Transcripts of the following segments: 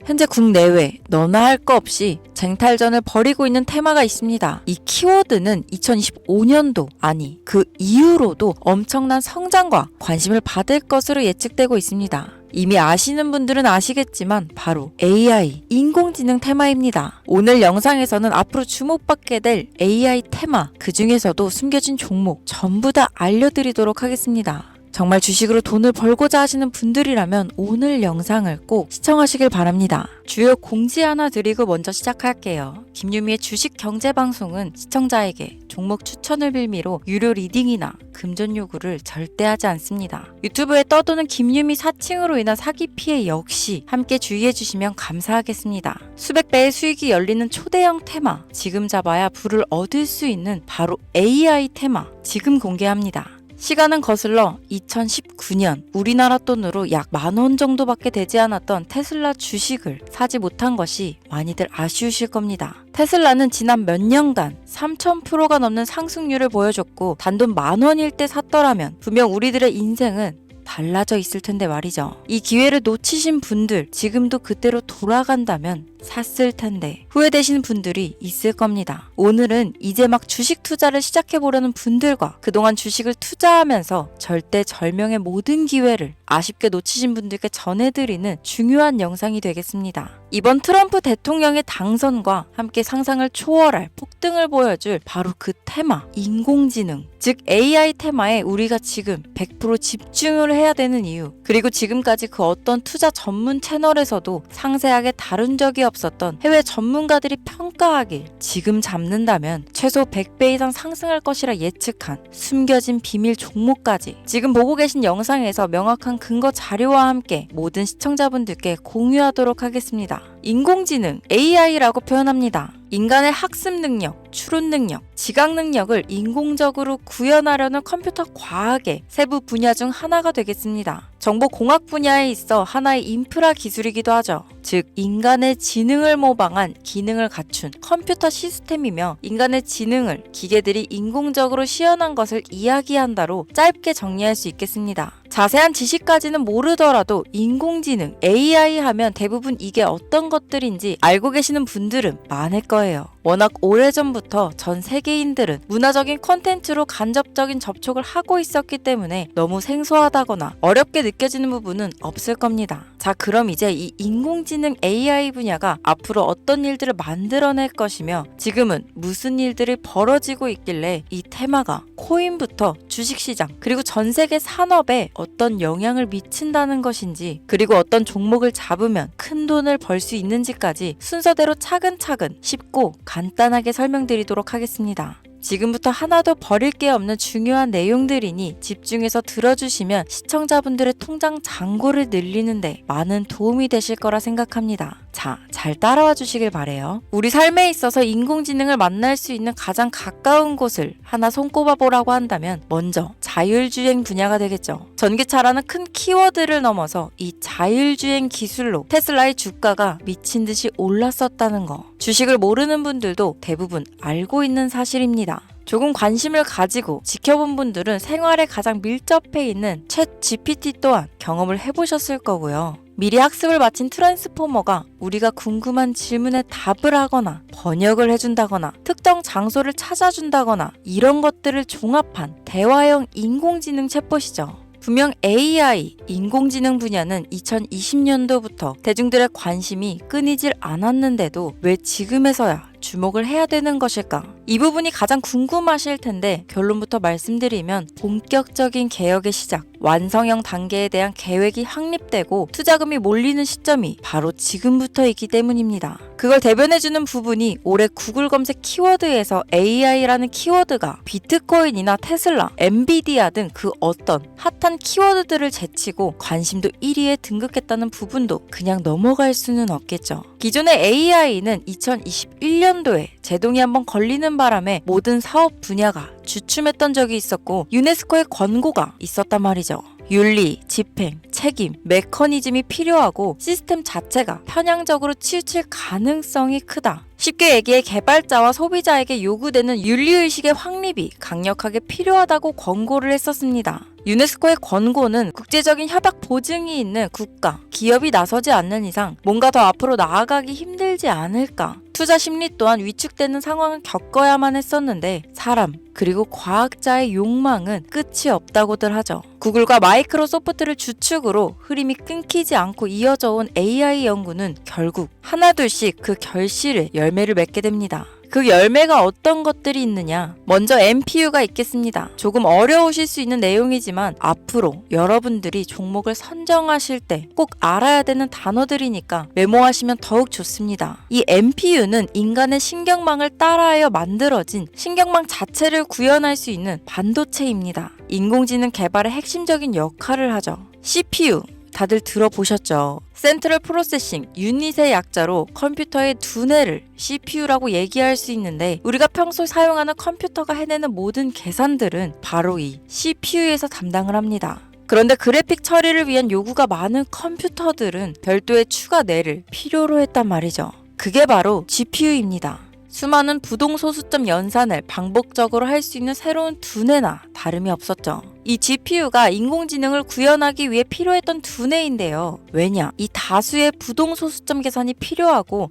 현재 국내외 너나 할 거 없이 쟁탈전을 벌이고 있는 테마가 있습니다. 이 키워드는 2025년도 아니 그 이후로도 엄청난 성장과 관심을 받을 것으로 예측되고 있습니다. 이미 아시는 분들은 아시겠지만 바로 AI, 인공지능 테마입니다. 오늘 영상에서는 앞으로 주목받게 될 AI 테마, 그 중에서도 숨겨진 종목 전부 다 알려드리도록 하겠습니다. 정말 주식으로 돈을 벌고자 하시는 분들이라면 오늘 영상을 꼭 시청하시길 바랍니다. 주요 공지 하나 드리고 먼저 시작할게요. 김유미의 주식 경제 방송은 시청자에게 종목 추천을 빌미로 유료 리딩이나 금전 요구를 절대 하지 않습니다. 유튜브에 떠도는 김유미 사칭으로 인한 사기 피해 역시 함께 주의해 주시면 감사하겠습니다. 수백 배의 수익이 열리는 초대형 테마, 지금 잡아야 부를 얻을 수 있는 바로 AI 테마, 지금 공개합니다. 시간은 거슬러 2019년 우리나라 돈으로 약 10,000원 정도밖에 되지 않았던 테슬라 주식을 사지 못한 것이 많이들 아쉬우실 겁니다. 테슬라는 지난 몇 년간 3000%가 넘는 상승률을 보여줬고 단돈 10,000원일 때 샀더라면 분명 우리들의 인생은 달라져 있을 텐데 말이죠. 이 기회를 놓치신 분들, 지금도 그때로 돌아간다면 샀을 텐데 후회되시는 분들이 있을 겁니다. 오늘은 이제 막 주식 투자를 시작해보려는 분들과 그동안 주식을 투자하면서 절대절명의 모든 기회를 아쉽게 놓치신 분들께 전해드리는 중요한 영상이 되겠습니다. 이번 트럼프 대통령의 당선과 함께 상상을 초월할 폭등을 보여줄 바로 그 테마, 인공지능, 즉 AI 테마에 우리가 지금 100% 집중을 해야 되는 이유, 그리고 지금까지 그 어떤 투자 전문 채널에서도 상세하게 다룬 적이 없었던 해외 전문가들이 평가하길 지금 잡는다면 최소 100배 이상 상승할 것이라 예측한 숨겨진 비밀 종목까지 지금 보고 계신 영상에서 명확한 근거 자료와 함께 모든 시청자분들께 공유하도록 하겠습니다. 인공지능, AI라고 표현합니다. 인간의 학습 능력, 추론 능력, 지각 능력을 인공적으로 구현하려는 컴퓨터 과학의 세부 분야 중 하나가 되겠습니다. 정보공학 분야에 있어 하나의 인프라 기술이기도 하죠. 즉, 인간의 지능을 모방한 기능을 갖춘 컴퓨터 시스템이며 인간의 지능을 기계들이 인공적으로 시연한 것을 이야기한다로 짧게 정리할 수 있겠습니다. 자세한 지식까지는 모르더라도 인공지능, AI 하면 대부분 이게 어떤 것들인지 알고 계시는 분들은 많을 거예요. 워낙 오래전부터 전 세계인들은 문화적인 콘텐츠로 간접적인 접촉을 하고 있었기 때문에 너무 생소하다거나 어렵게 느껴지는 부분은 없을 겁니다. 자, 그럼 이제 이 인공지능 AI 분야가 앞으로 어떤 일들을 만들어낼 것이며 지금은 무슨 일들이 벌어지고 있길래 이 테마가 코인부터 주식시장 그리고 전 세계 산업에 어떤 영향을 미친다는 것인지, 그리고 어떤 종목을 잡으면 큰 돈을 벌 수 있는지까지 순서대로 차근차근 쉽고 간단하게 설명드리도록 하겠습니다. 지금부터 하나도 버릴 게 없는 중요한 내용들이니 집중해서 들어주시면 시청자분들의 통장 잔고를 늘리는데 많은 도움이 되실 거라 생각합니다. 자, 잘 따라와 주시길 바래요. 우리 삶에 있어서 인공지능을 만날 수 있는 가장 가까운 곳을 하나 손꼽아 보라고 한다면 먼저 자율주행 분야가 되겠죠. 전기차라는 큰 키워드를 넘어서 이 자율주행 기술로 테슬라의 주가가 미친 듯이 올랐었다는 거, 주식을 모르는 분들도 대부분 알고 있는 사실입니다. 조금 관심을 가지고 지켜본 분들은 생활에 가장 밀접해 있는 챗 GPT 또한 경험을 해보셨을 거고요. 미리 학습을 마친 트랜스포머가 우리가 궁금한 질문에 답을 하거나 번역을 해준다거나 특정 장소를 찾아준다거나 이런 것들을 종합한 대화형 인공지능 챗봇이죠. 분명 AI, 인공지능 분야는 2020년도부터 대중들의 관심이 끊이질 않았는데도 왜 지금에서야 주목을 해야 되는 것일까? 이 부분이 가장 궁금하실 텐데 결론부터 말씀드리면 본격적인 개혁의 시작, 완성형 단계에 대한 계획이 확립되고 투자금이 몰리는 시점이 바로 지금부터이기 때문입니다. 그걸 대변해주는 부분이 올해 구글 검색 키워드에서 AI라는 키워드가 비트코인이나 테슬라, 엔비디아 등 그 어떤 핫한 키워드들을 제치고 관심도 1위에 등극했다는 부분도 그냥 넘어갈 수는 없겠죠. 기존의 AI는 2021년도에 제동이 한번 걸리는 바람에 모든 사업 분야가 주춤했던 적이 있었고 유네스코의 권고가 있었단 말이죠. 윤리, 집행, 책임, 메커니즘이 필요하고 시스템 자체가 편향적으로 치우칠 가능성이 크다. 쉽게 얘기해 개발자와 소비자에게 요구되는 윤리의식의 확립이 강력하게 필요하다고 권고를 했었습니다. 유네스코의 권고는 국제적인 협약 보증이 있는 국가, 기업이 나서지 않는 이상 뭔가 더 앞으로 나아가기 힘들지 않을까. 투자 심리 또한 위축되는 상황을 겪어야만 했었는데 사람 그리고 과학자의 욕망은 끝이 없다고들 하죠. 구글과 마이크로소프트를 주축으로 흐름이 끊기지 않고 이어져 온 AI 연구는 결국 하나둘씩 그 결실의 열매를 맺게 됩니다. 그 열매가 어떤 것들이 있느냐? 먼저 MPU가 있겠습니다. 조금 어려우실 수 있는 내용이지만 앞으로 여러분들이 종목을 선정하실 때 꼭 알아야 되는 단어들이니까 메모하시면 더욱 좋습니다. 이 MPU는 인간의 신경망을 따라하여 만들어진 신경망 자체를 구현할 수 있는 반도체입니다. 인공지능 개발의 핵심적인 역할을 하죠. CPU 다들 들어보셨죠? 센트럴 프로세싱 유닛의 약자로 컴퓨터의 두뇌를 CPU라고 얘기할 수 있는데 우리가 평소 사용하는 컴퓨터가 해내는 모든 계산들은 바로 이 CPU에서 담당을 합니다. 그런데 그래픽 처리를 위한 요구가 많은 컴퓨터들은 별도의 추가 뇌를 필요로 했단 말이죠. 그게 바로 GPU입니다. 수많은 부동소수점 연산을 반복적으로 할 수 있는 새로운 두뇌나 다름이 없었죠. 이 GPU가 인공지능을 구현하기 위해 필요했던 두뇌인데요. 왜냐? 이 다수의 부동소수점 계산이 필요하고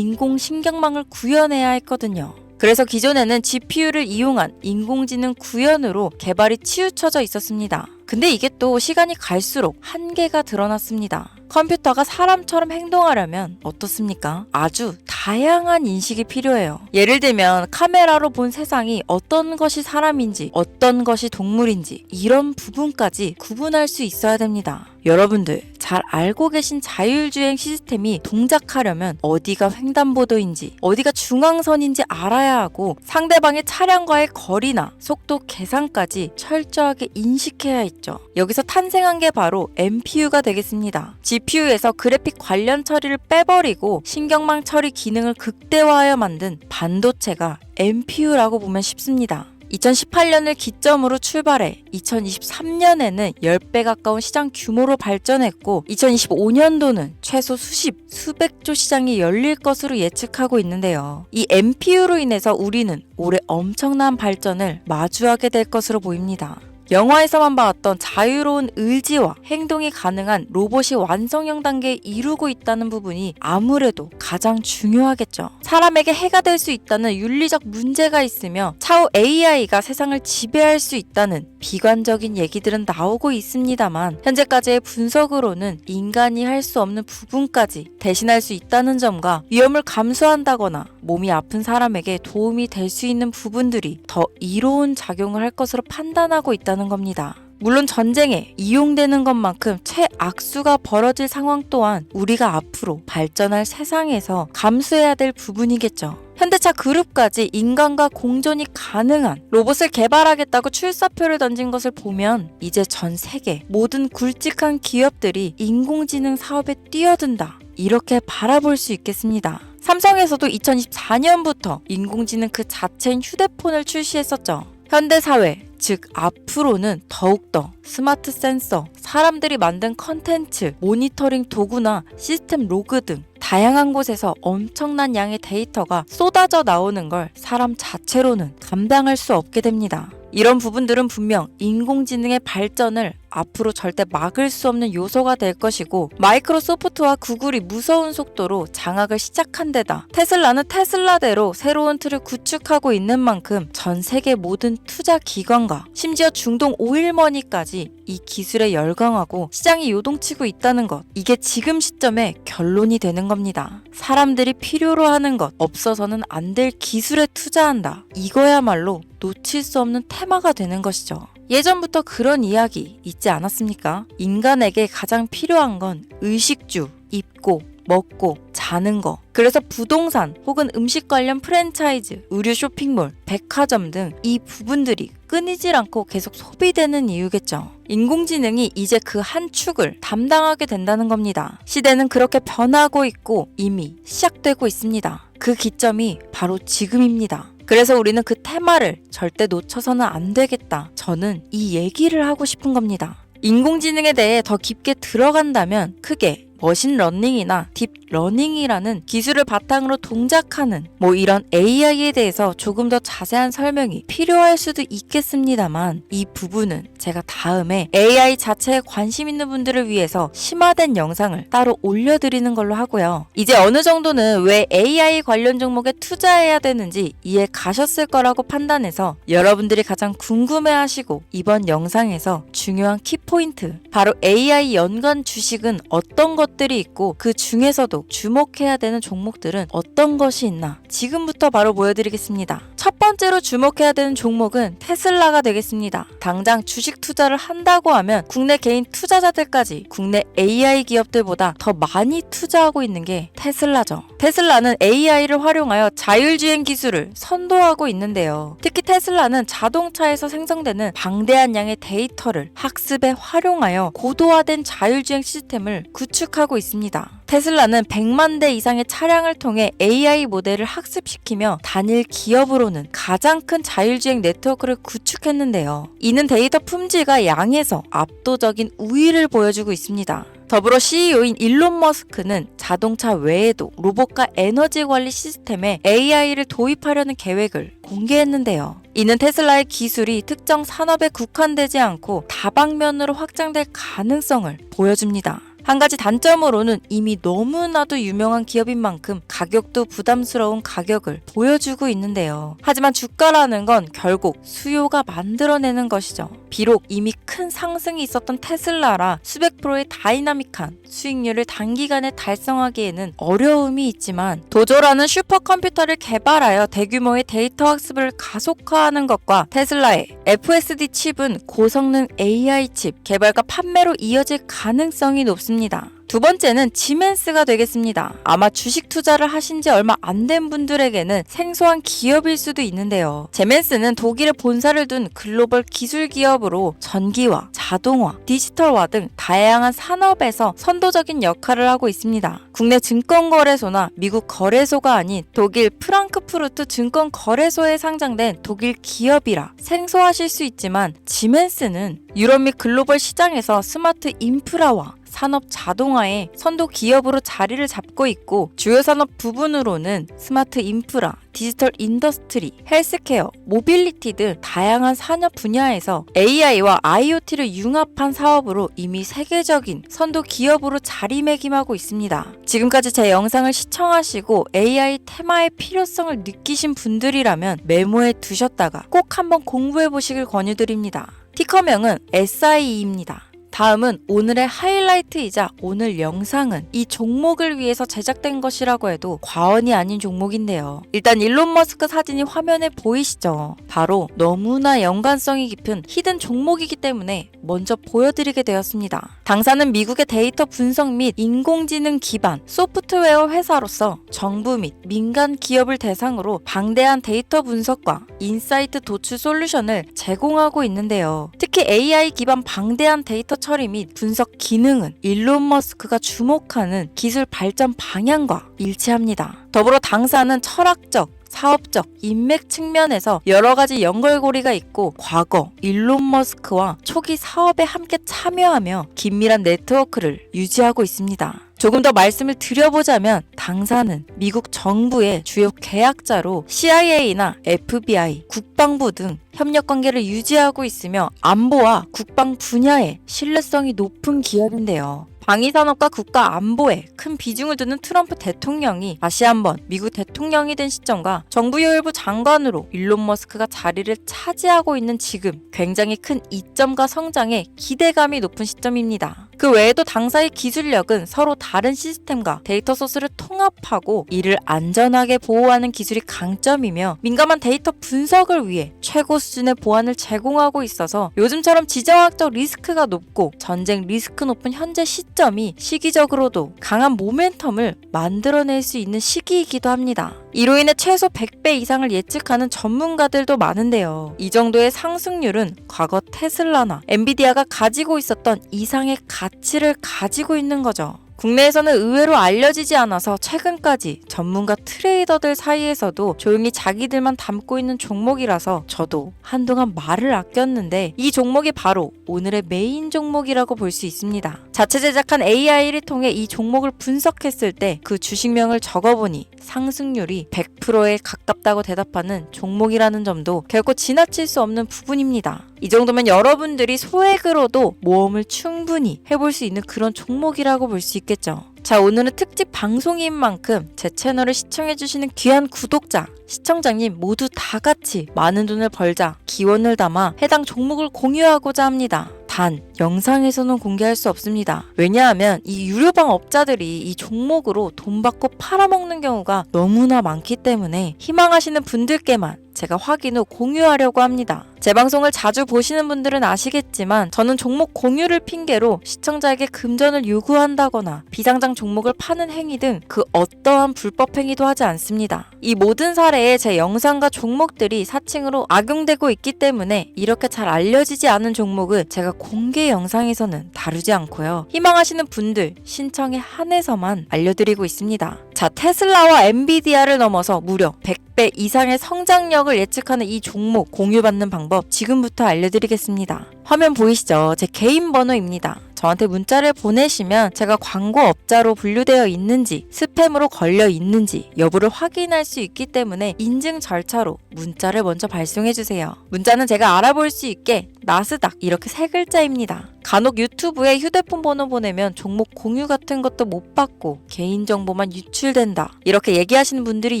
인공신경망을 구현해야 했거든요. 그래서 기존에는 GPU를 이용한 인공지능 구현으로 개발이 치우쳐져 있었습니다. 근데 이게 또 시간이 갈수록 한계가 드러났습니다. 컴퓨터가 사람처럼 행동하려면 어떻습니까? 아주 다양한 인식이 필요해요. 예를 들면 카메라로 본 세상이 어떤 것이 사람인지 어떤 것이 동물인지 이런 부분까지 구분할 수 있어야 됩니다. 여러분들 잘 알고 계신 자율주행 시스템이 동작하려면 어디가 횡단보도인지 어디가 중앙선인지 알아야 하고 상대방의 차량과의 거리나 속도 계산까지 철저하게 인식해야 있죠. 여기서 탄생한 게 바로 MPU가 되겠습니다. GPU에서 그래픽 관련 처리를 빼버리고 신경망 처리 기능을 극대화하여 만든 반도체가 MPU라고 보면 쉽습니다. 2018년을 기점으로 출발해 2023년에는 10배 가까운 시장 규모로 발전했고 2025년도는 최소 수백조 시장이 열릴 것으로 예측하고 있는데요. 이 MPU로 인해서 우리는 올해 엄청난 발전을 마주하게 될 것으로 보입니다. 영화에서만 봤던 자유로운 의지와 행동이 가능한 로봇이 완성형 단계에 이루고 있다는 부분이 아무래도 가장 중요하겠죠. 사람에게 해가 될 수 있다는 윤리적 문제가 있으며 차후 AI가 세상을 지배할 수 있다는 비관적인 얘기들은 나오고 있습니다만 현재까지의 분석으로는 인간이 할 수 없는 부분까지 대신할 수 있다는 점과 위험을 감수한다거나 몸이 아픈 사람에게 도움이 될 수 있는 부분들이 더 이로운 작용을 할 것으로 판단하고 있다는 겁니다. 물론 전쟁에 이용되는 것만큼 최악수가 벌어질 상황 또한 우리가 앞으로 발전할 세상에서 감수해야 될 부분이겠죠. 현대차 그룹까지 인간과 공존이 가능한 로봇을 개발하겠다고 출사표를 던진 것을 보면 이제 전 세계 모든 굵직한 기업들이 인공지능 사업에 뛰어든다. 이렇게 바라볼 수 있겠습니다. 삼성에서도 2024년부터 인공지능 그 자체인 휴대폰을 출시했었죠. 현대사회, 즉 앞으로는 더욱더 스마트 센서, 사람들이 만든 컨텐츠, 모니터링 도구나 시스템 로그 등 다양한 곳에서 엄청난 양의 데이터가 쏟아져 나오는 걸 사람 자체로는 감당할 수 없게 됩니다. 이런 부분들은 분명 인공지능의 발전을 앞으로 절대 막을 수 없는 요소가 될 것이고 마이크로소프트와 구글이 무서운 속도로 장악을 시작한 데다 테슬라는 테슬라대로 새로운 틀을 구축하고 있는 만큼 전 세계 모든 투자 기관과 심지어 중동 오일머니까지 이 기술에 열광하고 시장이 요동치고 있다는 것, 이게 지금 시점에 결론이 되는 겁니다. 사람들이 필요로 하는 것, 없어서는 안 될 기술에 투자한다. 이거야말로 놓칠 수 없는 테마가 되는 것이죠. 예전부터 그런 이야기 있지 않았습니까? 인간에게 가장 필요한 건 의식주, 입고, 먹고, 자는 거. 그래서 부동산 혹은 음식 관련 프랜차이즈, 의류 쇼핑몰, 백화점 등 이 부분들이 끊이질 않고 계속 소비되는 이유겠죠. 인공지능이 이제 그 한 축을 담당하게 된다는 겁니다. 시대는 그렇게 변하고 있고 이미 시작되고 있습니다. 그 기점이 바로 지금입니다. 그래서 우리는 그 테마를 절대 놓쳐서는 안 되겠다. 저는 이 얘기를 하고 싶은 겁니다. 인공지능에 대해 더 깊게 들어간다면 크게 머신러닝이나 딥러닝이라는 기술을 바탕으로 동작하는 이런 AI에 대해서 조금 더 자세한 설명이 필요할 수도 있겠습니다만 이 부분은 제가 다음에 AI 자체에 관심 있는 분들을 위해서 심화된 영상을 따로 올려드리는 걸로 하고요. 이제 어느 정도는 왜 AI 관련 종목에 투자해야 되는지 이해 가셨을 거라고 판단해서 여러분들이 가장 궁금해하시고 이번 영상에서 중요한 키포인트, 바로 AI 연관 주식은 어떤 것들이 있고 그 중에서도 주목해야 되는 종목들은 어떤 것이 있나 지금부터 바로 보여드리겠습니다. 첫 번째로 주목해야 되는 종목은 테슬라가 되겠습니다. 당장 주식 투자를 한다고 하면 국내 개인 투자자들까지 국내 AI 기업들보다 더 많이 투자하고 있는 게 테슬라죠. 테슬라는 AI를 활용하여 자율주행 기술을 선도하고 있는데요. 특히 테슬라는 자동차에서 생성되는 방대한 양의 데이터를 학습에 활용하여 고도화된 자율주행 시스템을 구축하고 있습니다. 테슬라는 100만 대 이상의 차량을 통해 AI 모델을 학습시키며 단일 기업으로는 가장 큰 자율주행 네트워크를 구축했는데요. 이는 데이터 품질과 양에서 압도적인 우위를 보여주고 있습니다. 더불어 CEO인 일론 머스크는 자동차 외에도 로봇과 에너지 관리 시스템에 AI를 도입하려는 계획을 공개했는데요. 이는 테슬라의 기술이 특정 산업에 국한되지 않고 다방면으로 확장될 가능성을 보여줍니다. 한 가지 단점으로는 이미 너무나도 유명한 기업인 만큼 가격도 부담스러운 가격을 보여주고 있는데요. 하지만 주가라는 건 결국 수요가 만들어내는 것이죠. 비록 이미 큰 상승이 있었던 테슬라라 수백 프로의 다이나믹한 수익률을 단기간에 달성하기에는 어려움이 있지만 도조라는 슈퍼컴퓨터를 개발하여 대규모의 데이터 학습을 가속화하는 것과 테슬라의 FSD 칩은 고성능 AI 칩 개발과 판매로 이어질 가능성이 높습니다. 두 번째는 지멘스가 되겠습니다. 아마 주식 투자를 하신 지 얼마 안 된 분들에게는 생소한 기업일 수도 있는데요. 지멘스는 독일에 본사를 둔 글로벌 기술 기업으로 전기화, 자동화, 디지털화 등 다양한 산업에서 선도적인 역할을 하고 있습니다. 국내 증권거래소나 미국 거래소가 아닌 독일 프랑크푸르트 증권거래소에 상장된 독일 기업이라 생소하실 수 있지만 지멘스는 유럽 및 글로벌 시장에서 스마트 인프라와 산업 자동화의 선도 기업으로 자리를 잡고 있고 주요 산업 부분으로는 스마트 인프라, 디지털 인더스트리, 헬스케어, 모빌리티 등 다양한 산업 분야에서 AI와 IoT를 융합한 사업으로 이미 세계적인 선도 기업으로 자리매김하고 있습니다. 지금까지 제 영상을 시청하시고 AI 테마의 필요성을 느끼신 분들이라면 메모해 두셨다가 꼭 한번 공부해 보시길 권유드립니다. 티커명은 SIE입니다. 다음은 오늘의 하이라이트이자 오늘 영상은 이 종목을 위해서 제작된 것이라고 해도 과언이 아닌 종목인데요. 일단 일론 머스크 사진이 화면에 보이시죠? 바로 너무나 연관성이 깊은 히든 종목이기 때문에 먼저 보여드리게 되었습니다. 당사는 미국의 데이터 분석 및 인공지능 기반 소프트웨어 회사로서 정부 및 민간 기업을 대상으로 방대한 데이터 분석과 인사이트 도출 솔루션을 제공하고 있는데요. 특히 AI 기반 방대한 데이터 처리 및 분석 기능은 일론 머스크가 주목하는 기술 발전 방향과 일치합니다. 더불어 당사는 철학적, 사업적, 인맥 측면에서 여러 가지 연결고리가 있고 과거 일론 머스크와 초기 사업에 함께 참여하며 긴밀한 네트워크를 유지하고 있습니다. 조금 더 말씀을 드려보자면 당사는 미국 정부의 주요 계약자로 CIA나 FBI, 국방부 등 협력 관계를 유지하고 있으며 안보와 국방 분야에 신뢰성이 높은 기업인데요. 방위산업과 국가 안보에 큰 비중을 두는 트럼프 대통령이 다시 한번 미국 대통령이 된 시점과 정부요일부 장관으로 일론 머스크가 자리를 차지하고 있는 지금 굉장히 큰 이점과 성장에 기대감이 높은 시점입니다. 그 외에도 당사의 기술력은 서로 다른 시스템과 데이터 소스를 통합하고 이를 안전하게 보호하는 기술이 강점이며 민감한 데이터 분석을 위해 최고 수준의 보안을 제공하고 있어서 요즘처럼 지정학적 리스크가 높고 전쟁 리스크 높은 현재 시점이 시기적으로도 강한 모멘텀을 만들어낼 수 있는 시기이기도 합니다. 이로 인해 최소 100배 이상을 예측하는 전문가들도 많은데요. 이 정도의 상승률은 과거 테슬라나 엔비디아가 가지고 있었던 이상의 가치를 가지고 있는 거죠. 국내에서는 의외로 알려지지 않아서 최근까지 전문가 트레이더들 사이에서도 조용히 자기들만 담고 있는 종목이라서 저도 한동안 말을 아꼈는데 이 종목이 바로 오늘의 메인 종목이라고 볼 수 있습니다. 자체 제작한 AI를 통해 이 종목을 분석했을 때 그 주식명을 적어보니 상승률이 100%에 가깝다고 대답하는 종목이라는 점도 결코 지나칠 수 없는 부분입니다. 이 정도면 여러분들이 소액으로도 모험을 충분히 해볼 수 있는 그런 종목이라고 볼 수 있겠죠. 자, 오늘은 특집 방송인 만큼 제 채널을 시청해주시는 귀한 구독자, 시청자님 모두 다 같이 많은 돈을 벌자 기원을 담아 해당 종목을 공유하고자 합니다. 단, 영상에서는 공개할 수 없습니다. 왜냐하면 이 유료방 업자들이 이 종목으로 돈 받고 팔아먹는 경우가 너무나 많기 때문에 희망하시는 분들께만 제가 확인 후 공유하려고 합니다. 제 방송을 자주 보시는 분들은 아시겠지만 저는 종목 공유를 핑계로 시청자에게 금전을 요구한다거나 비상장 종목을 파는 행위 등 그 어떠한 불법 행위도 하지 않습니다. 이 모든 사례에 제 영상과 종목들이 사칭으로 악용되고 있기 때문에 이렇게 잘 알려지지 않은 종목은 제가 공개 영상에서는 다루지 않고요. 희망하시는 분들 신청에 한해서만 알려드리고 있습니다. 자, 테슬라와 엔비디아를 넘어서 무려 100배 이상의 성장력을 예측하는 이 종목 공유받는 방법 지금부터 알려드리겠습니다. 화면 보이시죠? 제 개인 번호입니다. 저한테 문자를 보내시면 제가 광고업자로 분류되어 있는지 스팸으로 걸려 있는지 여부를 확인할 수 있기 때문에 인증 절차로 문자를 먼저 발송해주세요. 문자는 제가 알아볼 수 있게 나스닥 이렇게 세 글자입니다. 간혹 유튜브에 휴대폰 번호 보내면 종목 공유 같은 것도 못 받고 개인정보만 유출된다 이렇게 얘기하시는 분들이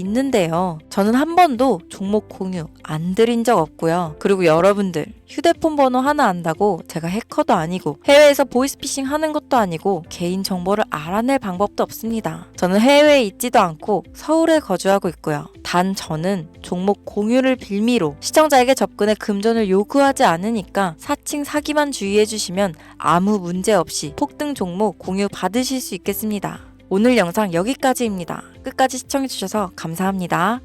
있는데요. 저는 한 번도 종목 공유 안 드린 적 없고요. 그리고 여러분들 휴대폰 번호 하나 안다고 제가 해커도 아니고 해외에서 보이스피싱 하는 것도 아니고 개인정보를 알아낼 방법도 없습니다. 저는 해외에 있지도 않고 서울에 거주하고 있고요. 단 저는 종목 공유를 빌미로 시청자에게 접근해 금전을 요구하지 않으니까 사칭 사기만 주의해주시면 아무 문제 없이 폭등 종목 공유 받으실 수 있겠습니다. 오늘 영상 여기까지입니다. 끝까지 시청해주셔서 감사합니다.